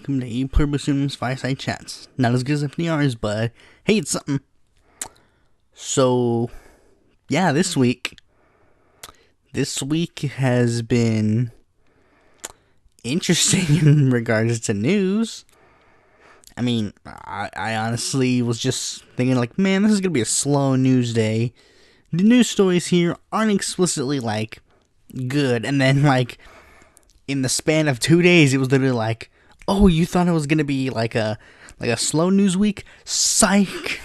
welcome to Pluribus Unum's Fireside Chats. Not as good as FDR's, but hey, it's something. So, yeah, this week has been interesting in regards to news. I mean, I honestly was just thinking like, man, this is going to be a slow news day. The news stories here aren't explicitly, like, good. And then, like, in the span of 2 days, it was literally like, oh, you thought it was going to be like a slow news week? Psych!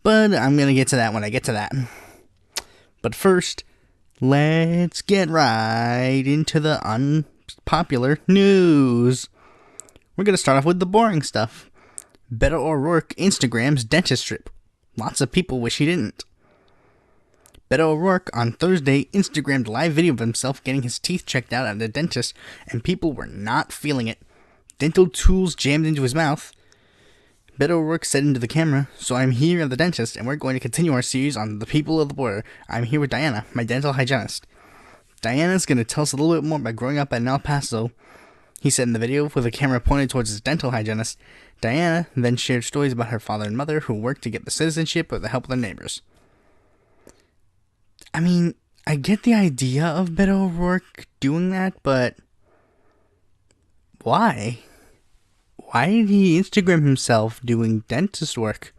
But I'm going to get to that when I get to that. But first, let's get right into the unpopular news. We're going to start off with the boring stuff. Beto O'Rourke Instagrams dentist trip. Lots of people wish he didn't. Beto O'Rourke on Thursday Instagrammed a live video of himself getting his teeth checked out at a dentist, and people were not feeling it. Dental tools jammed into his mouth. Beto O'Rourke said into the camera, "So I'm here at the dentist, and we're going to continue our series on the people of the border. I'm here with Diana, my dental hygienist. Diana's going to tell us a little bit more about growing up in El Paso," he said in the video, with the camera pointed towards his dental hygienist. Diana then shared stories about her father and mother who worked to get the citizenship with the help of their neighbors. I mean, I get the idea of Beto O'Rourke doing that, but why? Why did he Instagram himself doing dentist work?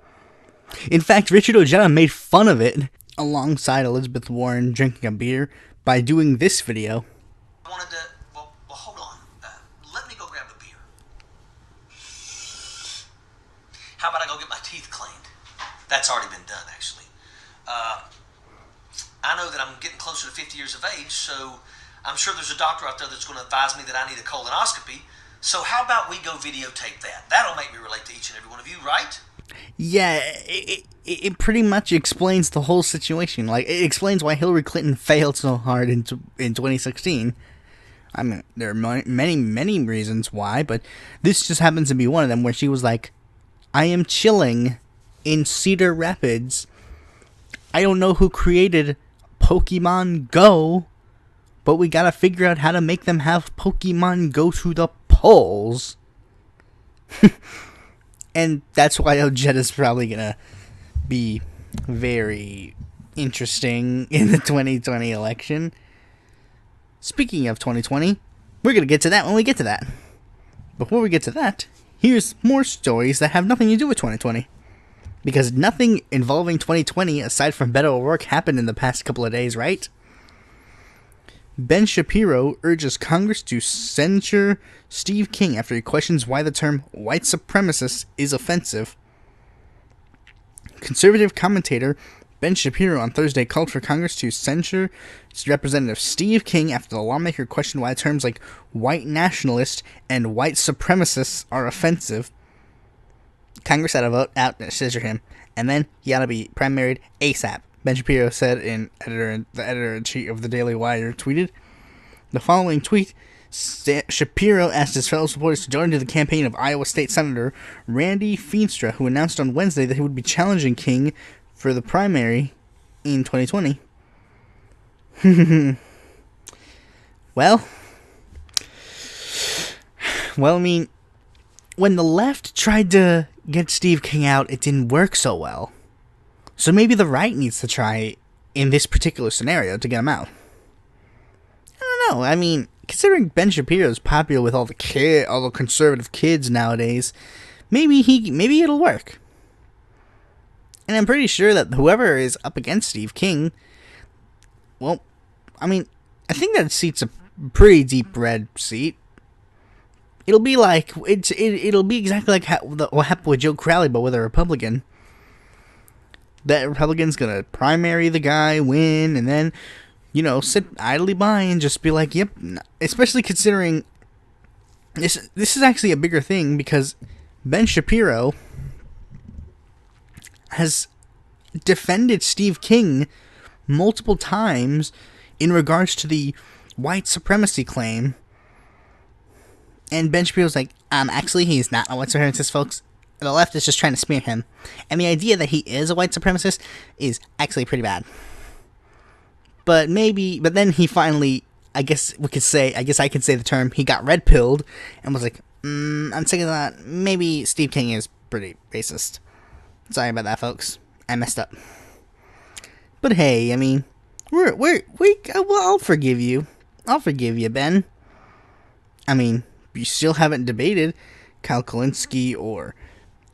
In fact, Richard Ojeda made fun of it alongside Elizabeth Warren drinking a beer by doing this video. I wanted to, well hold on. Let me go grab a beer. How about I go get my teeth cleaned? That's already been done, actually. I know that I'm getting closer to 50 years of age, so I'm sure there's a doctor out there that's going to advise me that I need a colonoscopy. So how about we go videotape that? That'll make me relate to each and every one of you, right? Yeah, it pretty much explains the whole situation. Like, it explains why Hillary Clinton failed so hard in 2016. I mean, there are many reasons why, but this just happens to be one of them, where she was like, I am chilling in Cedar Rapids. I don't know who created Pokemon Go, but we gotta figure out how to make them have Pokemon go to the polls. And that's why Ojeda's probably gonna be very interesting in the 2020 election. Speaking of 2020, we're gonna get to that when we get to that. Before we get to that, here's more stories that have nothing to do with 2020. Because nothing involving 2020, aside from Beto O'Rourke, happened in the past couple of days, right? Ben Shapiro urges Congress to censure Steve King after he questions why the term white supremacist is offensive. Conservative commentator Ben Shapiro on Thursday called for Congress to censure Representative Steve King after the lawmaker questioned why terms like white nationalist and white supremacist are offensive. Congress had a vote out to censure him, and then he ought to be primaried ASAP, Ben Shapiro said. The editor-in-chief of the Daily Wire tweeted. The following tweet, Shapiro asked his fellow supporters to join into the campaign of Iowa State Senator Randy Feenstra, who announced on Wednesday that he would be challenging King for the primary in 2020. Well, I mean, when the left tried to get Steve King out, it didn't work so well. So maybe the right needs to try in this particular scenario to get him out. I don't know. I mean, considering Ben Shapiro is popular with all the conservative kids nowadays, maybe it'll work. And I'm pretty sure that whoever is up against Steve King, well, I mean, I think that seat's a pretty deep red seat. It'll be like it'll be exactly like what happened with Joe Crowley, but with a Republican. That Republican's gonna primary the guy, win, and then, sit idly by and just be like, yep. Especially considering this is actually a bigger thing, because Ben Shapiro has defended Steve King multiple times in regards to the white supremacy claim. And Ben Shapiro's like, actually, he's not a white supremacist, folks. The left is just trying to smear him. And the idea that he is a white supremacist is actually pretty bad. But then he finally, I guess I could say the term, he got red-pilled and was like, I'm sick of that. Maybe Steve King is pretty racist. Sorry about that, folks. I messed up. But hey, I mean, I'll forgive you. I'll forgive you, Ben. I mean, you still haven't debated Kyle Kalinske or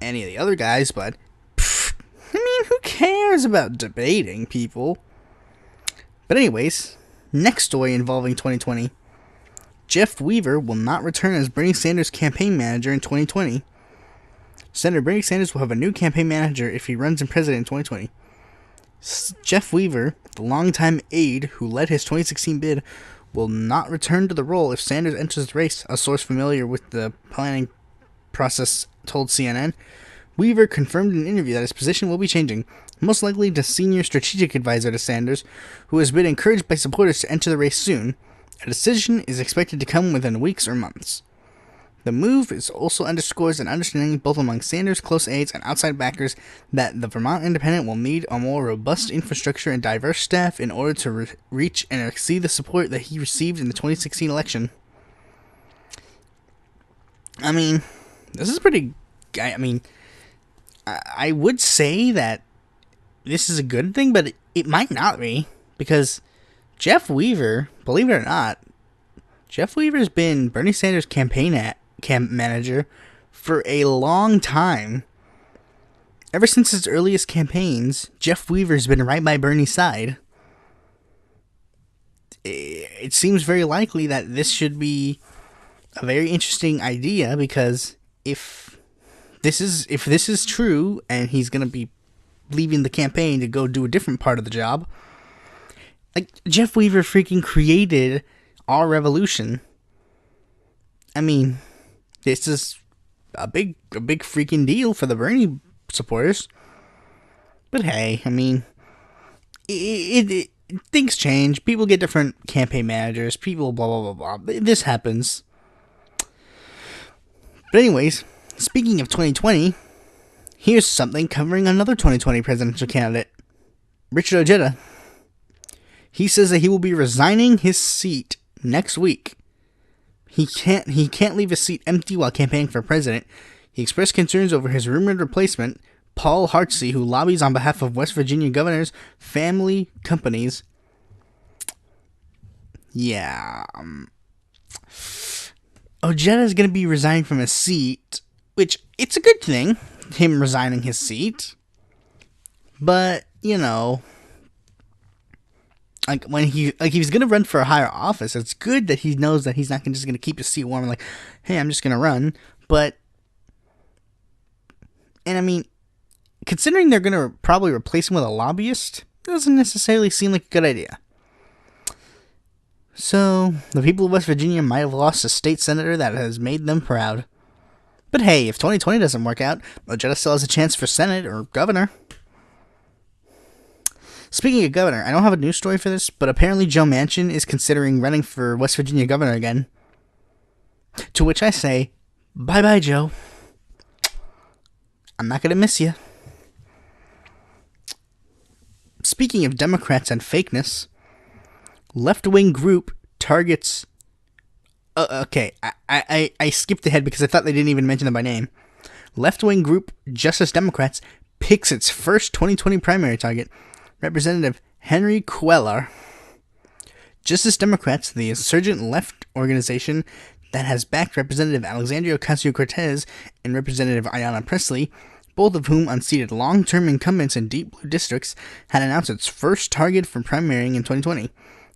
any of the other guys, but I mean, who cares about debating people? But anyways, next story involving 2020. Jeff Weaver will not return as Bernie Sanders' campaign manager in 2020. Senator Bernie Sanders will have a new campaign manager if he runs in president in 2020. Jeff Weaver, the longtime aide who led his 2016 bid, will not return to the role if Sanders enters the race, a source familiar with the planning process told CNN. Weaver confirmed in an interview that his position will be changing, most likely to senior strategic advisor to Sanders, who has been encouraged by supporters to enter the race soon. A decision is expected to come within weeks or months. The move also underscores an understanding both among Sanders' close aides and outside backers that the Vermont Independent will need a more robust infrastructure and diverse staff in order to reach and exceed the support that he received in the 2016 election. I mean, this is pretty... I would say that this is a good thing, but it might not be, because Jeff Weaver, believe it or not, Jeff Weaver's been Bernie Sanders' campaign camp manager for a long time. Ever since his earliest campaigns, Jeff Weaver's been right by Bernie's side. It seems very likely that this should be a very interesting idea, because if this is true and he's going to be leaving the campaign to go do a different part of the job, like, Jeff Weaver freaking created our revolution. I mean, this is a big freaking deal for the Bernie supporters. But hey, I mean, things change. People get different campaign managers. People blah blah blah blah. This happens. But anyways, speaking of 2020, here's something covering another 2020 presidential candidate, Richard Ojeda. He says that he will be resigning his seat next week. He can't leave his seat empty while campaigning for president. He expressed concerns over his rumored replacement, Paul Hartsey, who lobbies on behalf of West Virginia governors, family companies. Yeah. Ojeda is going to be resigning from his seat, which, it's a good thing, him resigning his seat. But, you know, like, when he's going to run for a higher office, it's good that he knows that he's not just going to keep his seat warm, like, hey, I'm just going to run. But, and I mean, considering they're going to probably replace him with a lobbyist, doesn't necessarily seem like a good idea. So, the people of West Virginia might have lost a state senator that has made them proud. But hey, if 2020 doesn't work out, Ojeda still has a chance for Senate or governor. Speaking of governor, I don't have a news story for this, but apparently Joe Manchin is considering running for West Virginia governor again. To which I say, bye-bye, Joe. I'm not going to miss you. Speaking of Democrats and fakeness, left-wing group targets... okay, I skipped ahead because I thought they didn't even mention them by name. Left-wing group Justice Democrats picks its first 2020 primary target, Representative Henry Cuellar. Justice Democrats, the insurgent left organization that has backed Representative Alexandria Ocasio-Cortez and Representative Ayanna Pressley, both of whom unseated long-term incumbents in deep blue districts, had announced its first target for primarying in 2020.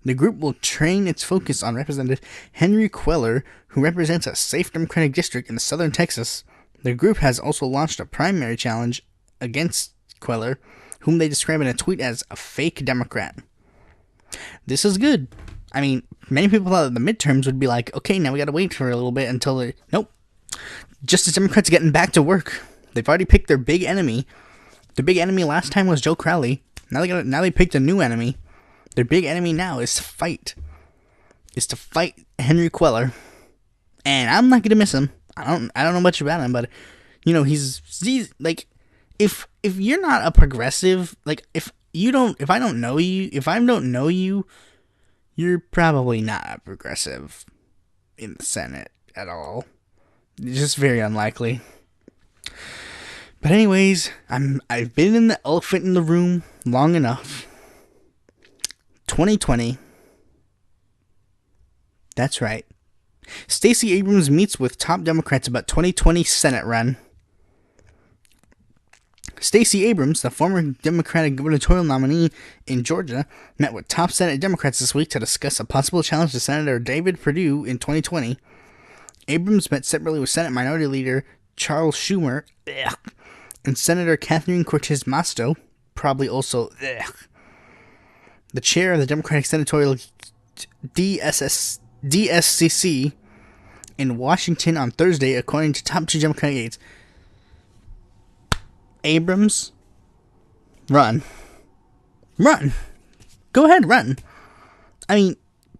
The group will train its focus on Representative Henry Cuellar, who represents a safe Democratic district in southern Texas. The group has also launched a primary challenge against Cuellar, whom they describe in a tweet as a fake Democrat. This is good. I mean, many people thought that the midterms would be like, okay, now we gotta wait for a little bit until they... Nope. Justice Democrats getting back to work. They've already picked their big enemy. Their big enemy last time was Joe Crowley. Now they picked a new enemy. Their big enemy now is to fight. Henry Cuellar. And I'm not gonna miss him. I don't know much about him, but you know, he's like, if you're not a progressive, like, if I don't know you, you're probably not a progressive in the Senate at all. Just very unlikely. But anyways, I've been in the elephant in the room long enough. 2020. That's right. Stacey Abrams meets with top Democrats about 2020 Senate run. Stacey Abrams, the former Democratic gubernatorial nominee in Georgia, met with top Senate Democrats this week to discuss a possible challenge to Senator David Perdue in 2020. Abrams met separately with Senate Minority Leader Charles Schumer and Senator Catherine Cortez Masto, probably also the chair of the Democratic Senatorial DSCC in Washington on Thursday, according to top two Democratic aides. Abrams, run. Go ahead, run. I mean,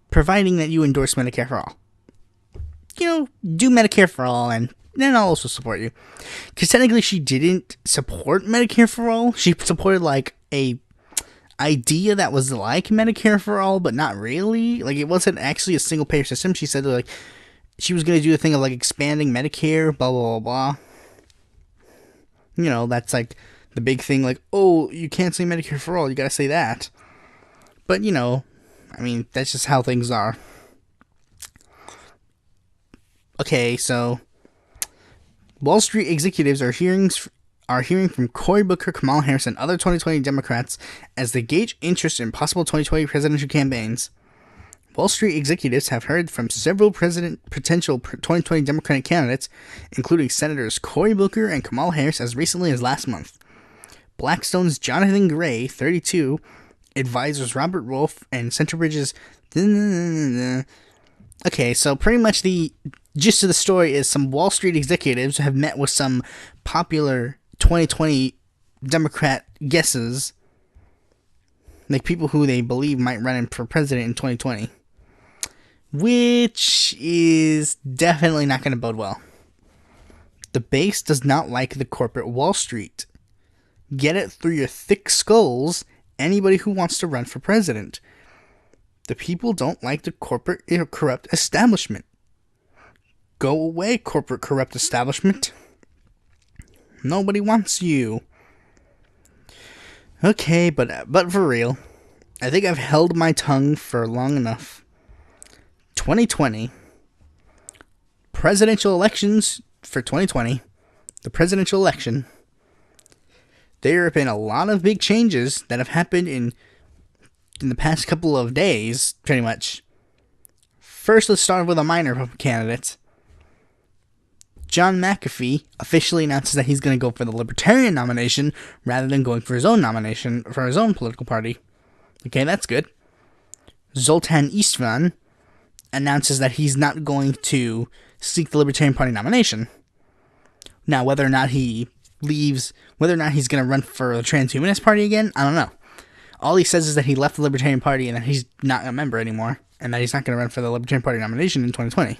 providing that you endorse Medicare for all. Do Medicare for all, and then I'll also support you. Because technically she didn't support Medicare for all. She supported, a idea that was like Medicare for all, but not really. It wasn't actually a single-payer system. She said, she was going to do the thing of, expanding Medicare, blah, blah, blah, blah. That's, the big thing, oh, you can't say Medicare for all, you gotta say that. But, that's just how things are. Okay, so Wall Street executives are hearing from Cory Booker, Kamala Harris, and other 2020 Democrats as they gauge interest in possible 2020 presidential campaigns. Wall Street executives have heard from several potential 2020 Democratic candidates, including Senators Cory Booker and Kamala Harris, as recently as last month. Blackstone's Jonathan Gray, 32, advisors Robert Wolf, and Centerbridge's... Okay, so pretty much the gist of the story is some Wall Street executives have met with some popular 2020 Democrat guesses, people who they believe might run in for president in 2020, which is definitely not going to bode well. The base does not like the corporate Wall Street. Get it through your thick skulls, anybody who wants to run for president. The people don't like the corporate corrupt establishment. Go away, corporate corrupt establishment. Nobody wants you. Okay, but for real, I think I've held my tongue for long enough. 2020. Presidential elections for 2020. The presidential election. There have been a lot of big changes that have happened in the past couple of days, pretty much. First, let's start with a minor candidate. John McAfee officially announces that he's going to go for the Libertarian nomination rather than going for his own nomination for his own political party. Okay, that's good. Zoltan Istvan announces that he's not going to seek the Libertarian Party nomination. Now, whether or not he's going to run for the Transhumanist Party again, I don't know. All he says is that he left the Libertarian Party and that he's not a member anymore, and that he's not going to run for the Libertarian Party nomination in 2020.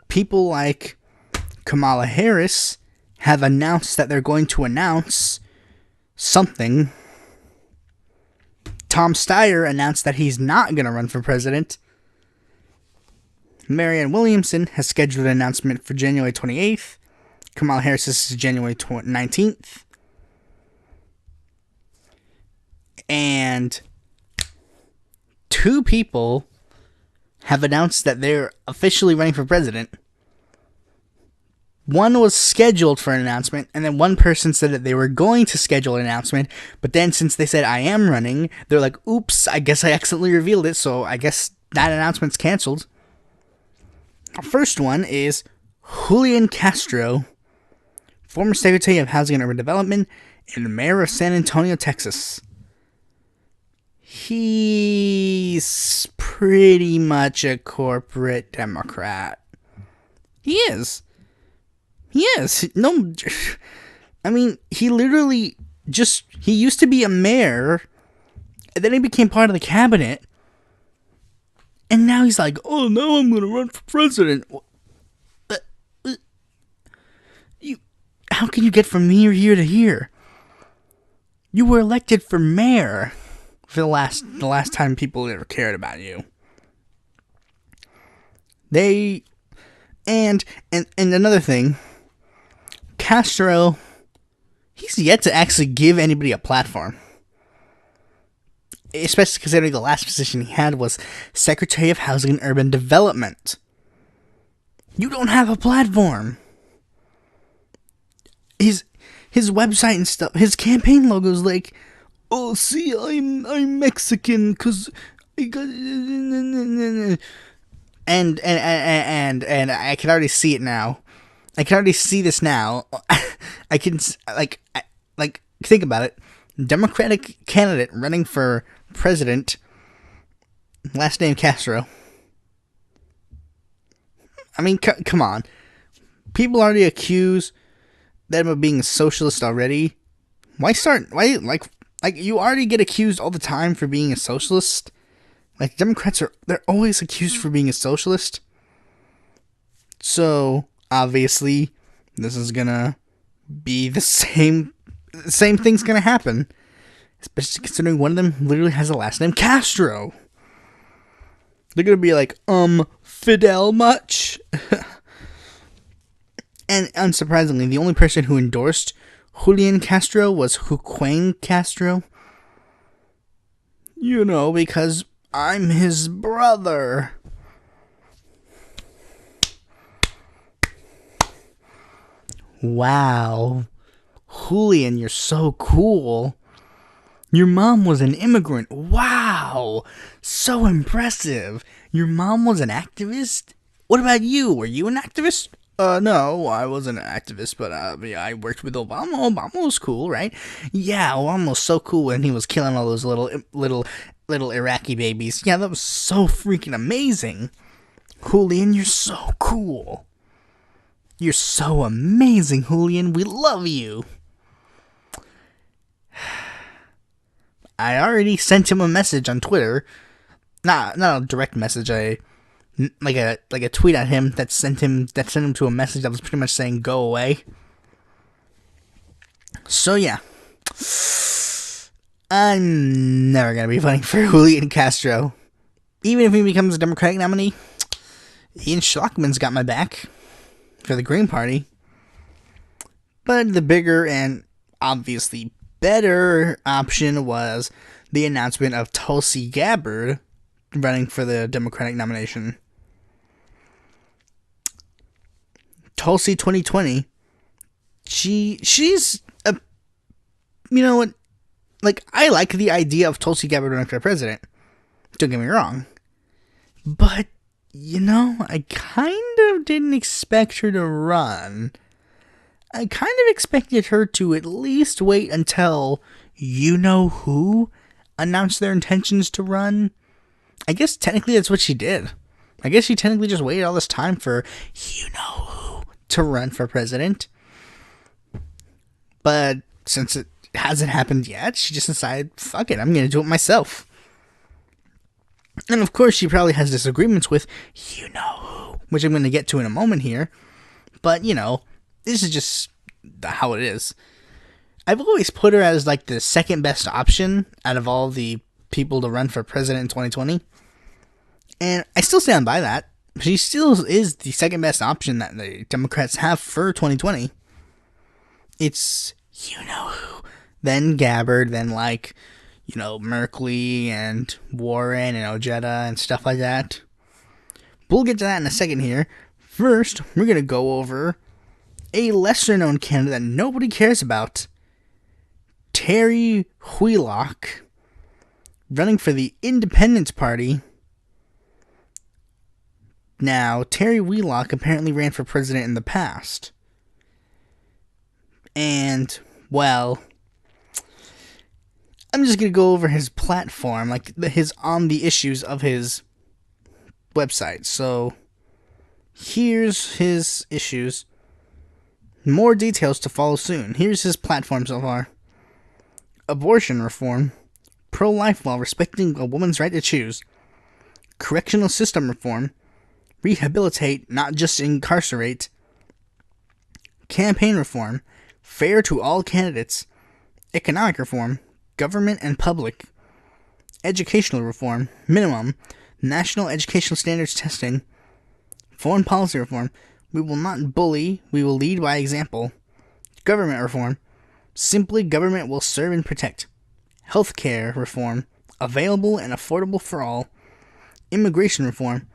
People like Kamala Harris have announced that they're going to announce something. Tom Steyer announced that he's not going to run for president. Marianne Williamson has scheduled an announcement for January 28th. Kamala Harris is January 19th. And two people have announced that they're officially running for president. One was scheduled for an announcement, and then one person said that they were going to schedule an announcement, but then since they said, I am running, they're like, oops, I guess I accidentally revealed it, so I guess that announcement's canceled. The first one is Julian Castro, former Secretary of Housing and Urban Development and Mayor of San Antonio, Texas. He's pretty much a corporate Democrat. He is. No, I mean, he literally he used to be a mayor, and then he became part of the cabinet, and now he's like, oh, now I'm going to run for president. How can you get from here to here? You were elected for mayor for the last time people ever cared about you. And another thing, Castro, he's yet to actually give anybody a platform. Especially considering the last position he had was Secretary of Housing and Urban Development. You don't have a platform. His website and stuff, his campaign logo's like, oh, see, I'm Mexican because I got, and I can already see it now. I can already see this now. I can like think about it. Democratic candidate running for president, last name Castro. I mean, come on. People already accuse them of being a socialist already. Why you already get accused all the time for being a socialist? Like, Democrats they're always accused for being a socialist. So, obviously, this is gonna be the same thing's gonna happen. Especially considering one of them literally has a last name Castro. They're gonna be like, Fidel much? And unsurprisingly, the only person who endorsed Julian Castro was Joaquin Castro. You know, because I'm his brother. Wow. Julian, you're so cool. Your mom was an immigrant. Wow. So impressive. Your mom was an activist? What about you? Were you an activist? No, I wasn't an activist, but I worked with Obama. Obama was cool, right? Yeah, Obama was so cool when he was killing all those little Iraqi babies. Yeah, that was so freaking amazing. Julian, you're so cool. You're so amazing, Julian. We love you. I already sent him a message on Twitter. Not a direct message. Like a tweet at him that sent him to a message that was pretty much saying go away. So yeah, I'm never gonna be voting for Julian Castro, even if he becomes a Democratic nominee. Ian Schlockman's got my back for the Green Party, but the bigger and obviously better option was the announcement of Tulsi Gabbard running for the Democratic nomination. Tulsi 2020. She's a, you know what? Like, I like the idea of Tulsi Gabbard running for president. Don't get me wrong. But, you know, I kind of didn't expect her to run. I kind of expected her to at least wait until you-know-who announced their intentions to run. I guess technically that's what she did. I guess she technically just waited all this time for you-know-who to run for president. But since it hasn't happened yet, she just decided, fuck it, I'm going to do it myself. And of course, she probably has disagreements with you-know-who, which I'm going to get to in a moment here. But, you know, this is just how it is. I've always put her as like the second best option out of all the people to run for president in 2020. And I still stand by that. She still is the second best option that the Democrats have for 2020. It's you-know-who. Then Gabbard, then like, you know, Merkley and Warren and Ojeda and stuff like that. We'll get to that in a second here. First, we're going to go over a lesser-known candidate that nobody cares about. Terry Wheelock, running for the Independence Party. Now, Terry Wheelock apparently ran for president in the past. And, well, I'm just going to go over his platform, like his on the issues of his website. So, here's his issues. More details to follow soon. Here's his platform so far. Abortion reform. Pro-life while respecting a woman's right to choose. Correctional system reform. Rehabilitate, not just incarcerate. Campaign reform. Fair to all candidates. Economic reform. Government and public. Educational reform. Minimum. National educational standards testing. Foreign policy reform. We will not bully. We will lead by example. Government reform. Simply, government will serve and protect. Healthcare reform. Available and affordable for all. Immigration reform.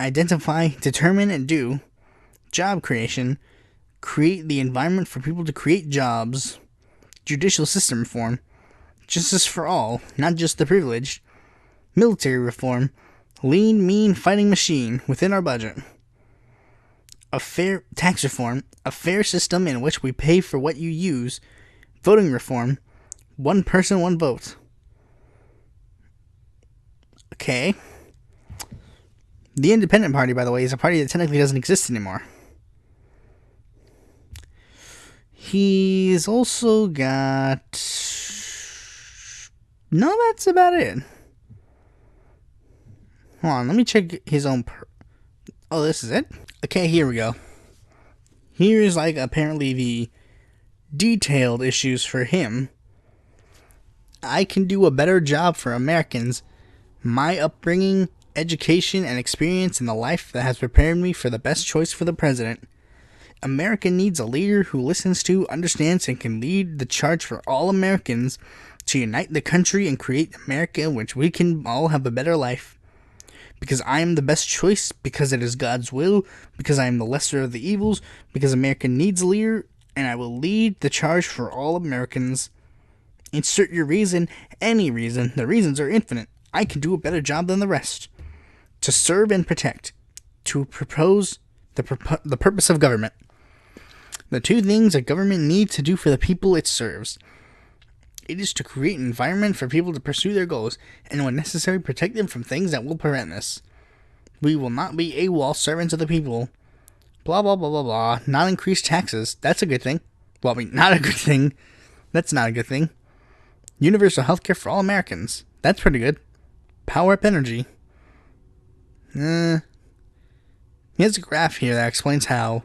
Identify, determine, and do. Job creation. Create the environment for people to create jobs. Judicial system reform. Justice for all, not just the privileged. Military reform. Lean, mean fighting machine within our budget. A fair tax reform. A fair system in which we pay for what you use. Voting reform. One person, one vote. Okay. The Independent Party, by the way, is a party that technically doesn't exist anymore. He's also got... No, that's about it. Hold on, let me check his own... Oh, this is it? Okay, here we go. Here's, like, apparently the detailed issues for him. I can do a better job for Americans. My upbringing, education, and experience in the life that has prepared me for the best choice for the president. America needs a leader who listens to, understands, and can lead the charge for all Americans to unite the country and create America in which we can all have a better life. Because I am the best choice, because it is God's will, because I am the lesser of the evils, because America needs a leader, and I will lead the charge for all Americans. Insert your reason, any reason. The reasons are infinite. I can do a better job than the rest. To serve and protect. To propose the purpose of government. The two things a government needs to do for the people it serves. It is to create an environment for people to pursue their goals, and when necessary, protect them from things that will prevent this. We will not be AWOL servants of the people. Blah, blah, blah, blah, blah. Not increase taxes. That's a good thing. Well, I mean, not a good thing. That's not a good thing. Universal healthcare for all Americans. That's pretty good. Power up energy. He has a graph here that explains how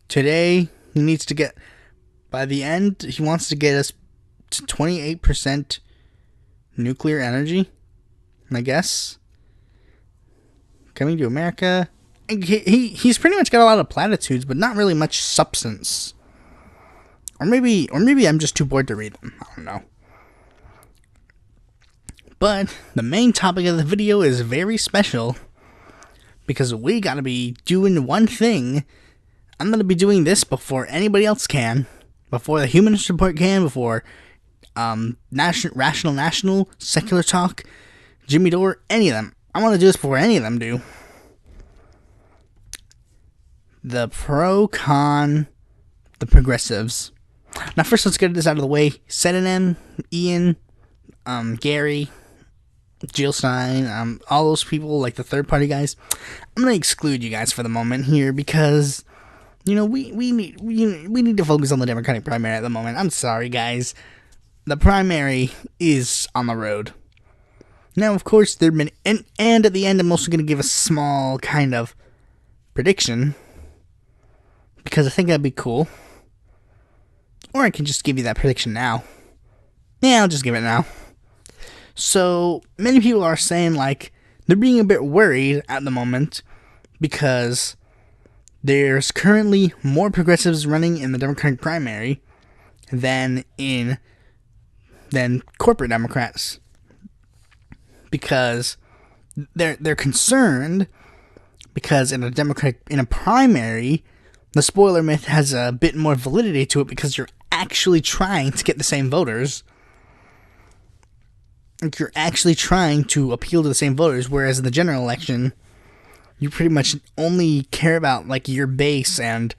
today he needs to get, by the end, he wants to get us to 28% nuclear energy, I guess. Coming to America. He's pretty much got a lot of platitudes, but not really much substance. Or maybe I'm just too bored to read them. I don't know. But the main topic of the video is very special because we gotta be doing one thing. I'm gonna be doing this before anybody else can, before the Humanist Report can, before Rational National, Secular Talk, Jimmy Dore, any of them. I want to do this before any of them do. The pro-con, the progressives. Now first let's get this out of the way. Synonym, Ian, Gary, Jill Stein, all those people, like the third party guys. I'm going to exclude you guys for the moment here because, you know, we need to focus on the Democratic primary at the moment. I'm sorry, guys. The primary is on the road. Now, of course, there have been, and at the end, I'm also going to give a small kind of prediction because I think that'd be cool. Or I can just give you that prediction now. Yeah, I'll just give it now. So, many people are saying, like, they're being a bit worried at the moment because there's currently more progressives running in the Democratic primary than corporate Democrats. Because they're concerned because in a primary, the spoiler myth has a bit more validity to it because you're actually trying to get the same voters. Like, you're actually trying to appeal to the same voters, whereas in the general election, you pretty much only care about, like, your base and,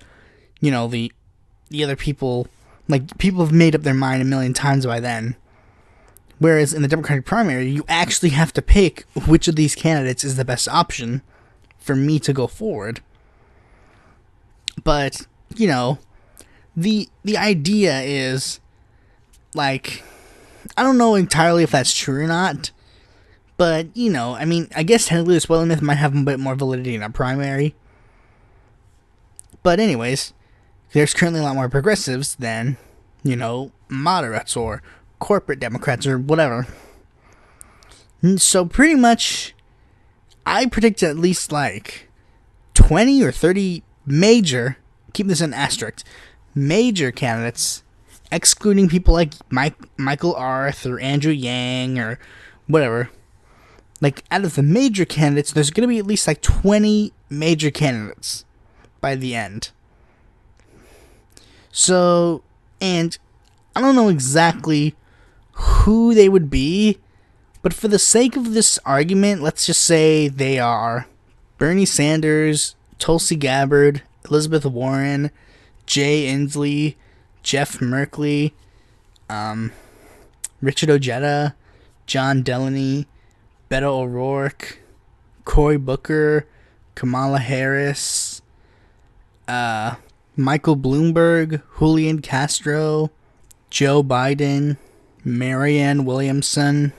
you know, the other people. Like, people have made up their mind a million times by then. Whereas in the Democratic primary, you actually have to pick which of these candidates is the best option for me to go forward. But, you know, the idea is, like, I don't know entirely if that's true or not, but, you know, I mean, I guess technically the spoiler myth might have a bit more validity in a primary. But anyways, there's currently a lot more progressives than, you know, moderates or corporate Democrats or whatever. So pretty much, I predict at least, like, 20 or 30 major, keep this in asterisk, major candidates, excluding people like Michael Arth or Andrew Yang or whatever. Like, out of the major candidates, there's going to be at least like 20 major candidates by the end. So, and I don't know exactly who they would be, but for the sake of this argument, let's just say they are Bernie Sanders, Tulsi Gabbard, Elizabeth Warren, Jay Inslee, Jeff Merkley, Richard Ojeda, John Delaney, Beto O'Rourke, Cory Booker, Kamala Harris, Michael Bloomberg, Julian Castro, Joe Biden, Marianne Williamson,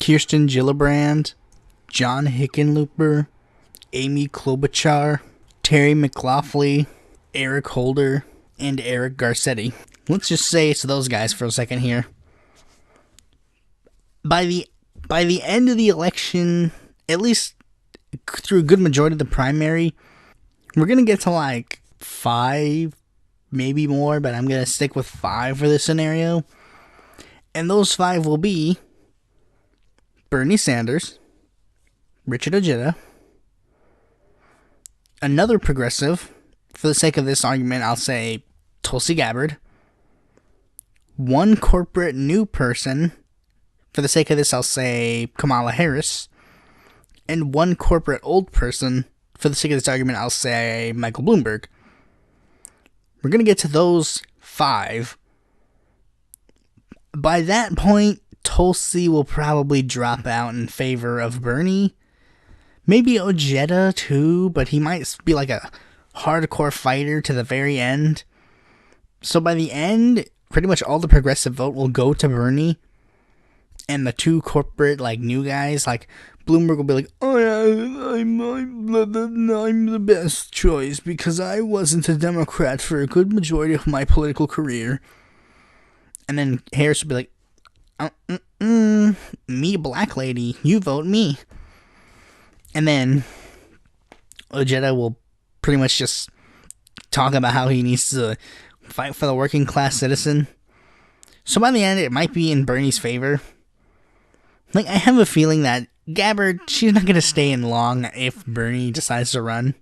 Kirsten Gillibrand, John Hickenlooper, Amy Klobuchar, Terry McLaughlin, Eric Holder, and Eric Garcetti. Let's just say it's those guys for a second here. By the end of the election, at least through a good majority of the primary, we're going to get to like 5, maybe more, but I'm going to stick with 5 for this scenario. And those 5 will be Bernie Sanders, Richard Ojeda, another progressive, for the sake of this argument, I'll say Tulsi Gabbard, one corporate new person, for the sake of this, I'll say Kamala Harris, and one corporate old person, for the sake of this argument, I'll say Michael Bloomberg. We're going to get to those 5. By that point, Tulsi will probably drop out in favor of Bernie. Maybe Ojeda too, but he might be like a hardcore fighter to the very end. So by the end, pretty much all the progressive vote will go to Bernie. And the 2 corporate, like, new guys, like, Bloomberg will be like, oh yeah, I'm the best choice because I wasn't a Democrat for a good majority of my political career. And then Harris will be like, me, black lady, you vote me. And then Ojeda will pretty much just talk about how he needs to fight for the working class citizen. So by the end, it might be in Bernie's favor. Like, I have a feeling that Gabbard, she's not going to stay in long if Bernie decides to run.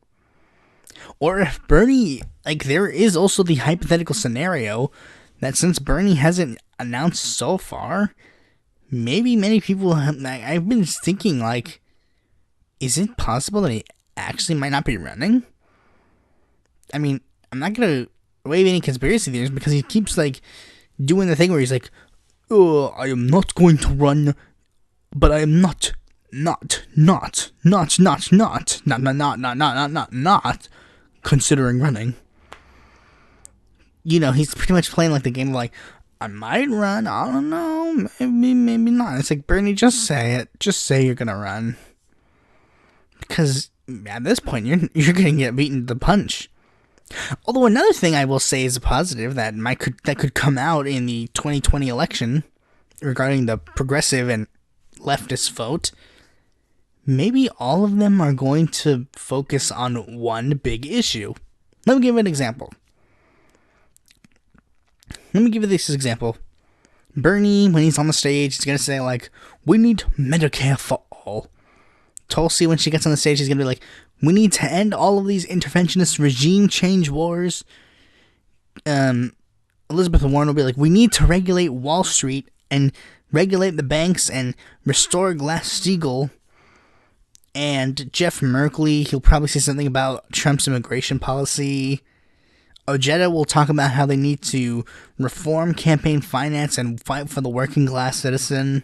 Or if Bernie, like, there is also the hypothetical scenario that since Bernie hasn't announced so far, maybe many people have, like, I've been thinking, like, is it possible that he actually might not be running? I mean, I'm not going to wave any conspiracy theories because he keeps, like, doing the thing where he's like, oh, I am not going to run, but I am not considering running. You know, he's pretty much playing like the game of like, I might run, I don't know, maybe not. It's like, Bernie, just say it. Just say you're gonna run. Because at this point, you're gonna get beaten to the punch. Although another thing I will say is a positive that could come out in the 2020 election regarding the progressive and leftist vote, maybe all of them are going to focus on one big issue. Let me give an example. Let me give you this example. Bernie, when he's on the stage, he's going to say, like, we need Medicare for all. Tulsi, when she gets on the stage, she's going to be like, we need to end all of these interventionist regime change wars. Elizabeth Warren will be like, we need to regulate Wall Street and regulate the banks and restore Glass-Steagall. And Jeff Merkley, he'll probably say something about Trump's immigration policy. Ojeda will talk about how they need to reform campaign finance and fight for the working class citizen.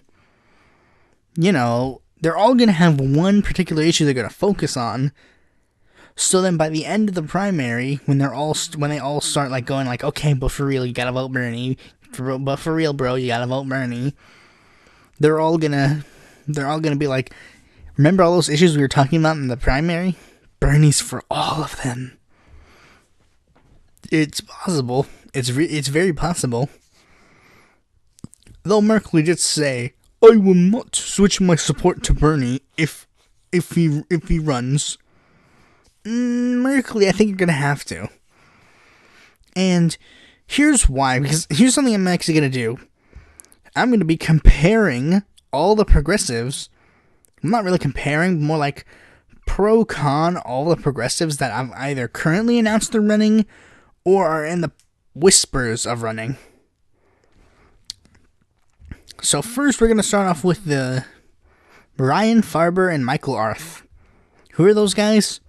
You know, they're all going to have one particular issue they're going to focus on. So then by the end of the primary, when they all start like going like, okay, but for real, you gotta vote Bernie. But for real, bro, you gotta vote Bernie. They're all gonna be like, remember all those issues we were talking about in the primary? Bernie's for all of them. It's possible. It's very possible. Though Merkley did say, I will not switch my support to Bernie if he runs. Merkley, I think you're going to have to. And here's why, because here's something I'm actually going to do. I'm going to be comparing all the progressives. I'm not really comparing, more like pro-con all the progressives that I've either currently announced they're running or are in the whispers of running. So first, we're going to start off with the Ryan Farber and Michael Arth. Who are those guys?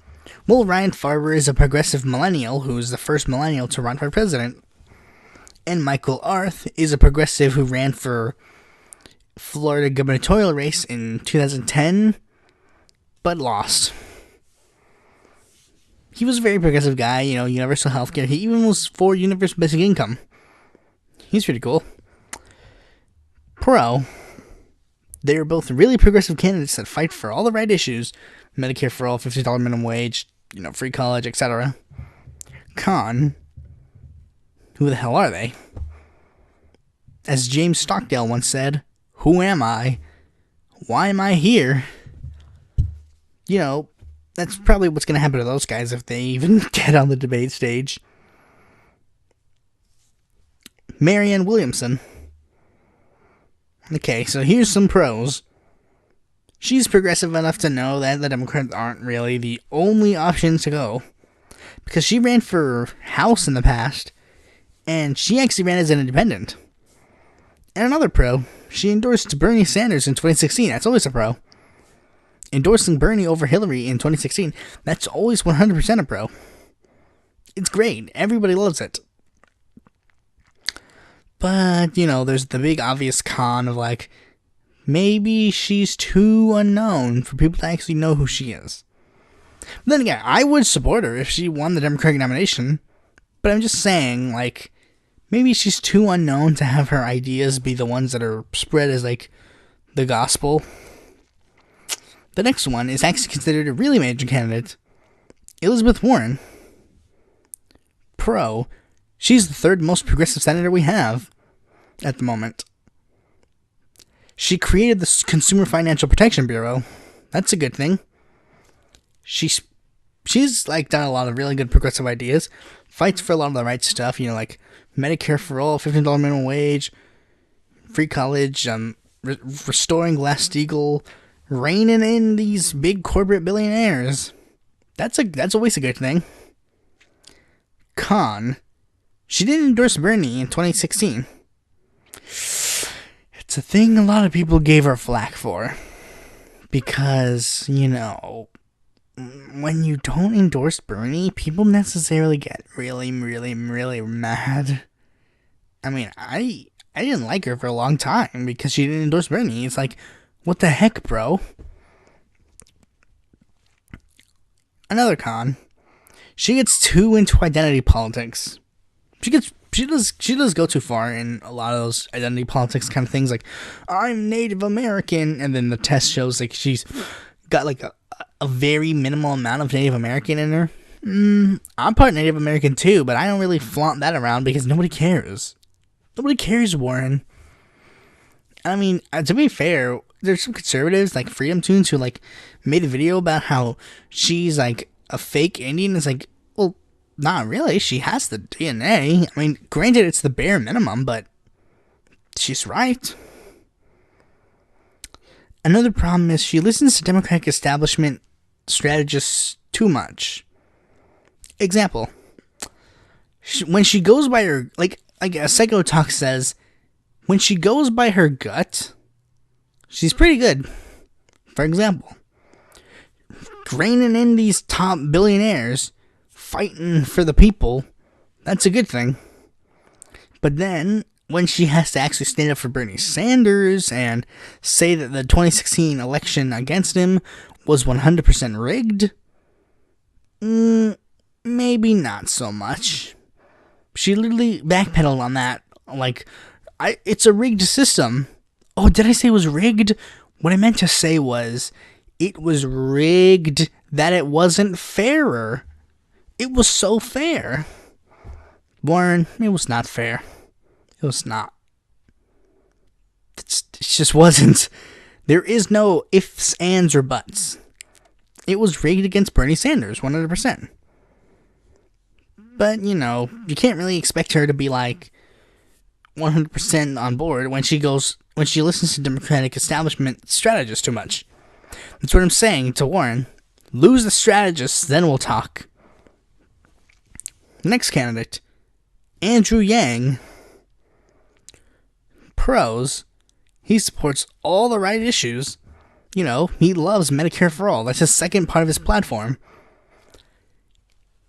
Well, Ryan Farber is a progressive millennial who is the first millennial to run for president. And Michael Arth is a progressive who ran for Florida gubernatorial race in 2010, but lost. He was a very progressive guy, universal healthcare. He even was for universal basic income. He's pretty cool. Pro, they are both really progressive candidates that fight for all the right issues. Medicare for all, $50 minimum wage, free college, etc. Con, who the hell are they? As James Stockdale once said, who am I? Why am I here? That's probably what's going to happen to those guys if they even get on the debate stage. Marianne Williamson. Okay, so here's some pros. She's progressive enough to know that the Democrats aren't really the only options to go. Because she ran for House in the past, and she actually ran as an independent. And another pro, she endorsed Bernie Sanders in 2016. That's always a pro. Endorsing Bernie over Hillary in 2016, that's always 100% a pro. It's great. Everybody loves it. But, there's the big obvious con of, maybe she's too unknown for people to actually know who she is. But then again, I would support her if she won the Democratic nomination. But I'm just saying, maybe she's too unknown to have her ideas be the ones that are spread as, the gospel. The next one is actually considered a really major candidate. Elizabeth Warren. Pro. She's the third most progressive senator we have at the moment. She created the Consumer Financial Protection Bureau. That's a good thing. She's done a lot of really good progressive ideas. Fights for a lot of the right stuff, Medicare for all, $15 minimum wage, free college, restoring Glass-Steagall, reining in these big corporate billionaires. That's always a good thing. Con. She didn't endorse Bernie in 2016. It's a thing a lot of people gave her flack for. Because, when you don't endorse Bernie, people necessarily get really, really, really mad. I mean, I didn't like her for a long time because she didn't endorse Bernie. It's what the heck, bro? Another con. She gets too into identity politics. She does go too far in a lot of those identity politics kind of things, I'm Native American, and then the test shows she's got a very minimal amount of Native American in her. I'm part Native American too, but I don't really flaunt that around because nobody cares. Nobody cares, Warren. I mean, to be fair, there's some conservatives like Freedom Tunes who made a video about how she's a fake Indian. It's well, not really. She has the DNA. I mean, granted, it's the bare minimum, but she's right. Another problem is she listens to Democratic establishment strategists too much. Example. When she goes by her, a Psycho Talk says, when she goes by her gut, she's pretty good. For example, reining in these top billionaires, fighting for the people, that's a good thing. But then, when she has to actually stand up for Bernie Sanders and say that the 2016 election against him was 100% rigged, maybe not so much. She literally backpedaled on that. It's a rigged system. Oh, did I say it was rigged? What I meant to say was, it was rigged that it wasn't fairer. It was so fair. Warren, it was not fair. It was not. It just wasn't. There is no ifs, ands, or buts. it was rigged against Bernie Sanders, 100%. But, you can't really expect her to be like 100% on board when she listens to Democratic establishment strategists too much. That's what I'm saying to Warren. Lose the strategists, then we'll talk. Next candidate, Andrew Yang. Pros, he supports all the right issues. He loves Medicare for all. That's his second part of his platform.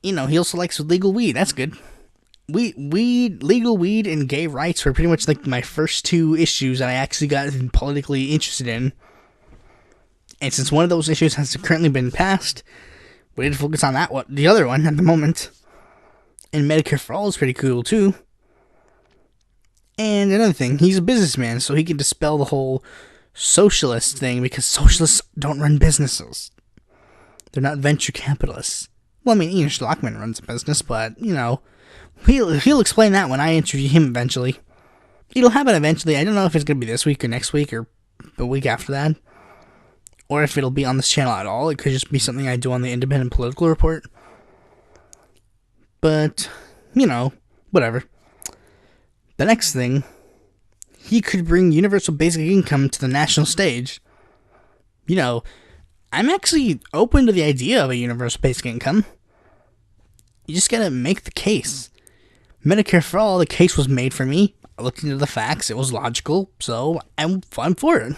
He also likes legal weed. That's good. Legal weed and gay rights were pretty much like my first two issues that I actually got politically interested in. And since one of those issues has currently been passed, we need to focus on the other one at the moment. And Medicare for all is pretty cool too. And another thing, he's a businessman, so he can dispel the whole socialist thing, because socialists don't run businesses. They're not venture capitalists. Well, I mean, Ian Schlockman runs a business, but, he'll explain that when I interview him eventually. It'll happen eventually. I don't know if it's going to be this week or next week or the week after that. Or if it'll be on this channel at all. It could just be something I do on the Independent Political Report. But, whatever. The next thing, he could bring universal basic income to the national stage. I'm actually open to the idea of a universal basic income. You just gotta make the case. Medicare for all, the case was made for me. I looked into the facts, it was logical, so I'm for it.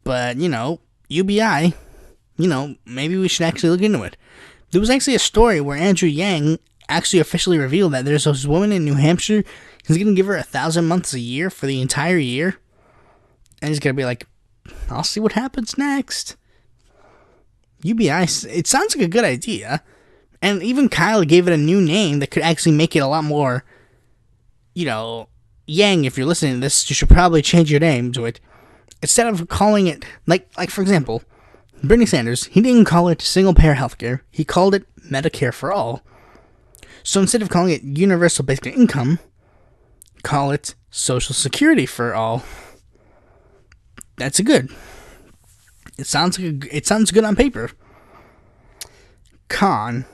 But, UBI, maybe we should actually look into it. There was actually a story where Andrew Yang actually officially revealed that there's this woman in New Hampshire, he's gonna give her 1,000 months a year for the entire year. And he's gonna be like, I'll see what happens next. UBI, it sounds like a good idea. And even Kyle gave it a new name that could actually make it a lot more, Yang, if you're listening to this, you should probably change your name to it. Instead of calling it, like for example, Bernie Sanders, he didn't call it single-payer healthcare. He called it Medicare for all. So instead of calling it universal basic income, call it Social Security for all. That's good. It sounds good on paper. Con,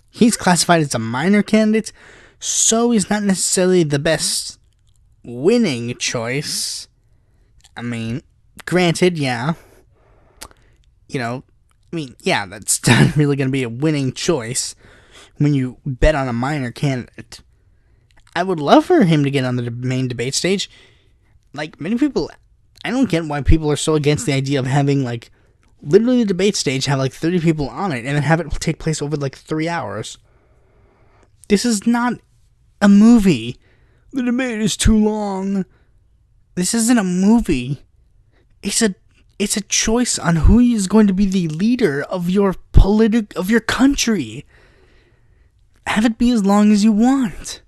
he's classified as a minor candidate, so he's not necessarily the best winning choice. I mean, granted, yeah. That's not really going to be a winning choice when you bet on a minor candidate. I would love for him to get on the main debate stage. Like, many people, I don't get why people are so against the idea of having, literally the debate stage have, 30 people on it and then have it take place over, 3 hours. This is not a movie. The debate is too long. This isn't a movie. It's a choice on who is going to be the leader of your country. Have it be as long as you want.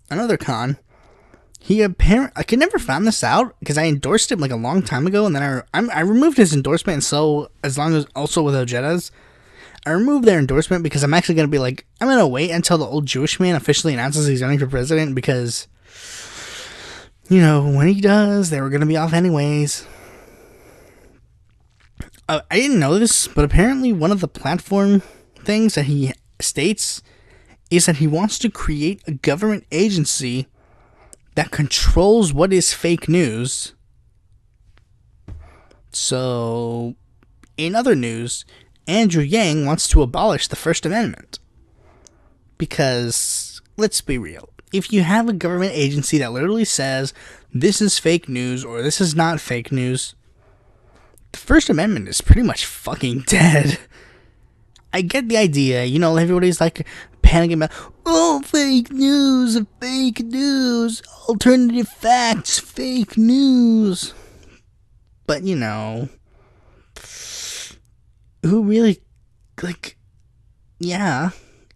Another con. I could never find this out because I endorsed him a long time ago, and then I removed his endorsement. And so, as long as also with Ojeda's, I removed their endorsement because I'm actually gonna be I'm gonna wait until the old Jewish man officially announces he's running for president, because when he does, they were gonna be off anyways. I didn't know this, but apparently one of the platform things that he states is that he wants to create a government agency that controls what is fake news. So, in other news, Andrew Yang wants to abolish the First Amendment. Because, let's be real, if you have a government agency that literally says this is fake news or this is not fake news, the First Amendment is pretty much fucking dead. I get the idea, everybody's panicking about, fake news, alternative facts, fake news. But, who really, yeah,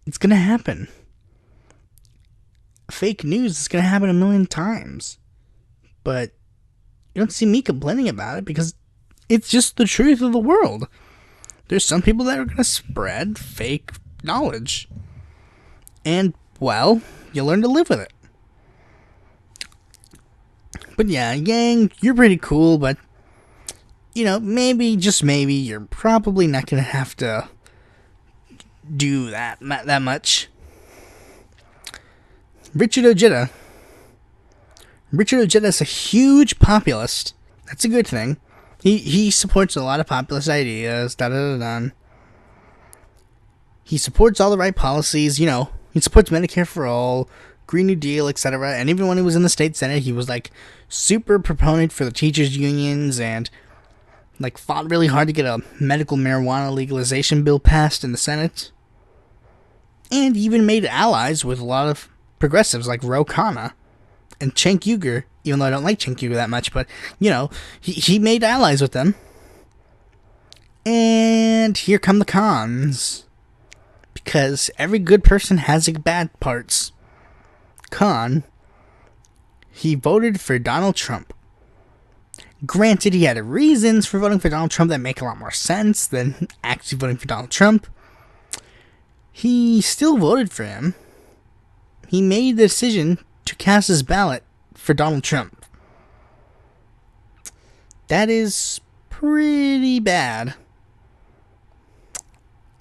it's gonna happen. Fake news is gonna happen a million times. But you don't see me complaining about it because it's just the truth of the world. There's some people that are gonna spread fake knowledge. And, well, you learn to live with it. But yeah, Yang, you're pretty cool, but maybe, just maybe, you're probably not gonna have to do that much. Richard Ojeda. Richard Ojeda is a huge populist. That's a good thing. He supports a lot of populist ideas. He supports all the right policies. He supports Medicare for all, Green New Deal, etc. And even when he was in the state senate, he was like super proponent for the teachers unions and like fought really hard to get a medical marijuana legalization bill passed in the Senate. And even made allies with a lot of progressives like Ro Khanna and Cenk Uygur, even though I don't like Cenk Uygur that much, but, he made allies with them. And here come the cons. Because every good person has its bad parts. Con, he voted for Donald Trump. Granted, he had reasons for voting for Donald Trump that make a lot more sense than actually voting for Donald Trump. He still voted for him. He made the decision to cast his ballot for Donald Trump. That is pretty bad.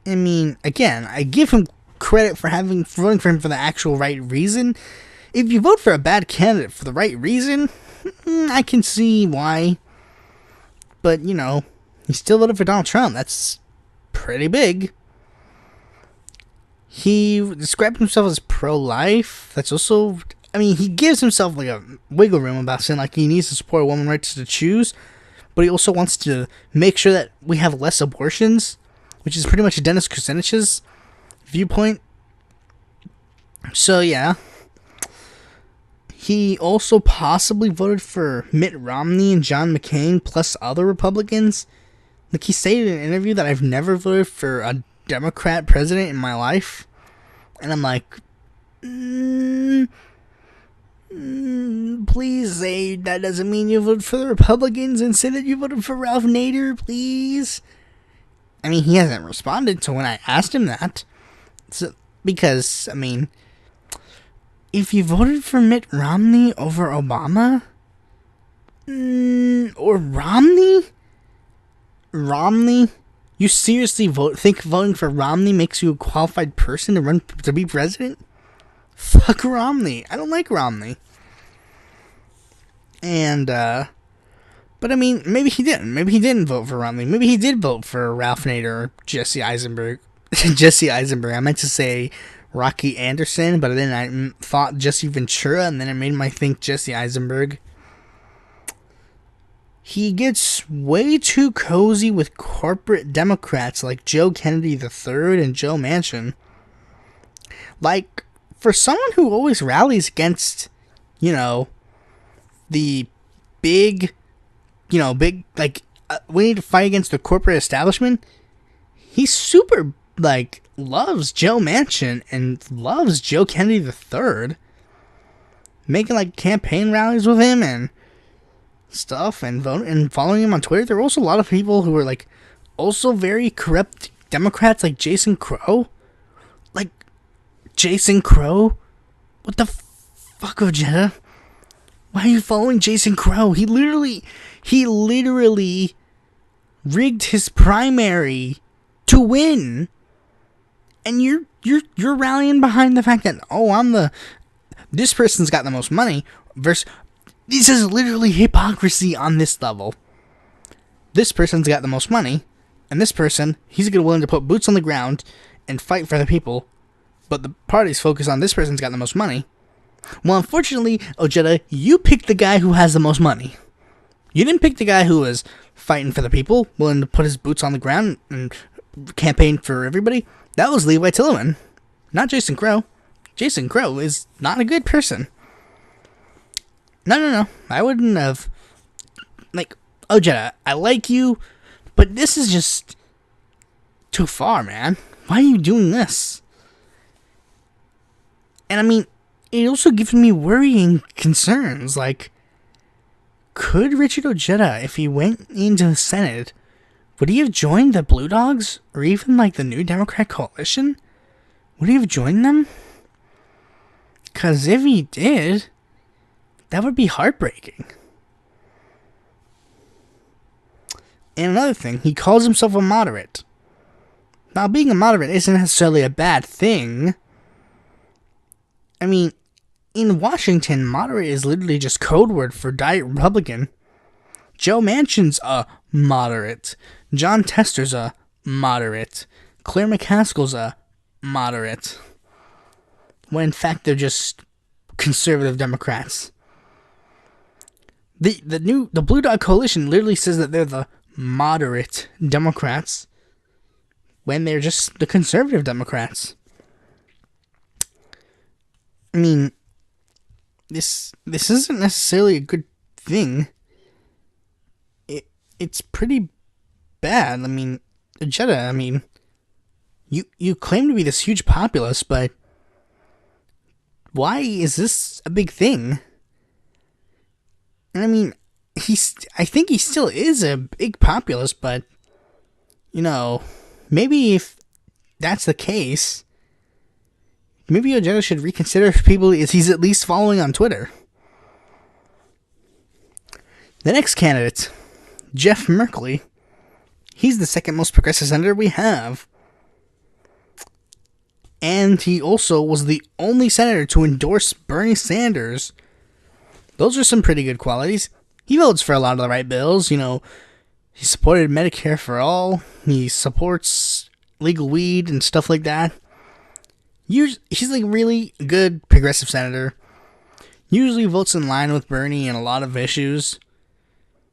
I mean, again, I give him credit for voting for him for the actual right reason. If you vote for a bad candidate for the right reason, I can see why. But, he still voted for Donald Trump. That's pretty big. He described himself as pro-life. That's also, he gives himself like a wiggle room about saying like he needs to support women's rights to choose, but he also wants to make sure that we have less abortions, which is pretty much Dennis Kucinich's viewpoint. So yeah. He also possibly voted for Mitt Romney and John McCain plus other Republicans. Like he stated in an interview that I've never voted for a Democrat president in my life. And I'm like, please say that doesn't mean you voted for the Republicans and say that you voted for Ralph Nader, please. He hasn't responded to when I asked him that. So, because, if you voted for Mitt Romney over Obama, or Romney, you seriously think voting for Romney makes you a qualified person to be president? Fuck Romney. I don't like Romney. And, but maybe he didn't. Maybe he didn't vote for Romney. Maybe he did vote for Ralph Nader or Jesse Eisenberg. Jesse Eisenberg. I meant to say Rocky Anderson, but then I thought Jesse Ventura, and then it made me think Jesse Eisenberg. He gets way too cozy with corporate Democrats like Joe Kennedy III and Joe Manchin. Like, for someone who always rallies against, the big, we need to fight against the corporate establishment, he super, loves Joe Manchin and loves Joe Kennedy III. Making, campaign rallies with him and stuff and following him on Twitter. There were also a lot of people who were, also very corrupt Democrats, like Jason Crow. Jason Crow? What the fuck, Ojeda? Why are you following Jason Crow? He literally rigged his primary to win. And you're rallying behind the fact that, this person's got the most money versus, this is literally hypocrisy on this level. This person's got the most money, and this person, he's willing to put boots on the ground and fight for the people, but the party's focused on this person's got the most money. Well, unfortunately, Ojeda, you picked the guy who has the most money. You didn't pick the guy who was fighting for the people, willing to put his boots on the ground and campaign for everybody. That was Levi Tillman, not Jason Crow. Jason Crow is not a good person. No. I wouldn't have. Ojeda, I like you, but this is just too far, man. Why are you doing this? And it also gives me worrying concerns. Could Richard Ojeda, if he went into the Senate, would he have joined the Blue Dogs? Or even, the New Democrat Coalition? Would he have joined them? Because if he did, that would be heartbreaking. And another thing, he calls himself a moderate. Now, being a moderate isn't necessarily a bad thing. I mean, in Washington, moderate is literally just code word for Diet Republican. Joe Manchin's a moderate. John Tester's a moderate. Claire McCaskill's a moderate. When in fact they're just conservative Democrats. The Blue Dog Coalition literally says that they're the moderate Democrats when they're just the conservative Democrats. I mean, this isn't necessarily a good thing. It's pretty bad. I mean, Jetta, you claim to be this huge populace, but why is this a big thing? And I mean, I think he still is a big populace, but, maybe if that's the case, maybe Ojeda should reconsider if he's at least following on Twitter. The next candidate, Jeff Merkley. He's the second most progressive senator we have. And he also was the only senator to endorse Bernie Sanders. Those are some pretty good qualities. He votes for a lot of the right bills. He supported Medicare for all. He supports legal weed and stuff like that. He's like really good progressive senator. Usually votes in line with Bernie in a lot of issues.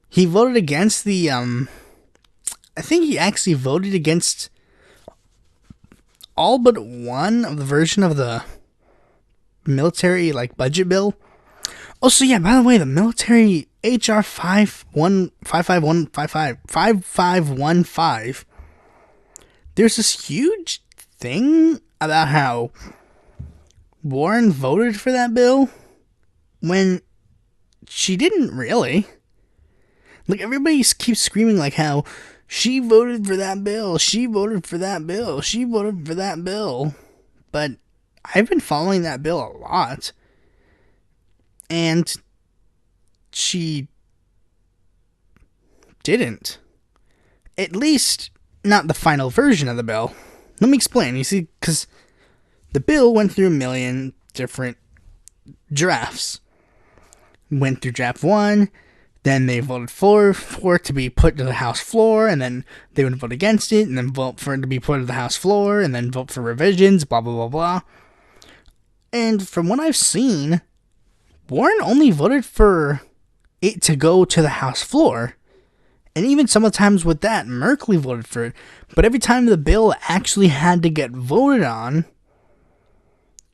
He voted against the, I think he actually voted against all but one of the version of the military, budget bill. Oh, so yeah, by the way, the military HR 5515, there's this huge thing about how Warren voted for that bill when she didn't really. Everybody keeps screaming how she voted for that bill, she voted for that bill, she voted for that bill. But I've been following that bill a lot. And she didn't. At least, not the final version of the bill. Let me explain. You see, because the bill went through a million different drafts. Went through draft 1, then they voted for it to be put to the House floor, and then they would vote against it, and then vote for it to be put to the House floor, and then vote for revisions, blah, blah, blah, blah. And from what I've seen, Warren only voted for it to go to the House floor. And even some of the times with that, Merkley voted for it. But every time the bill actually had to get voted on,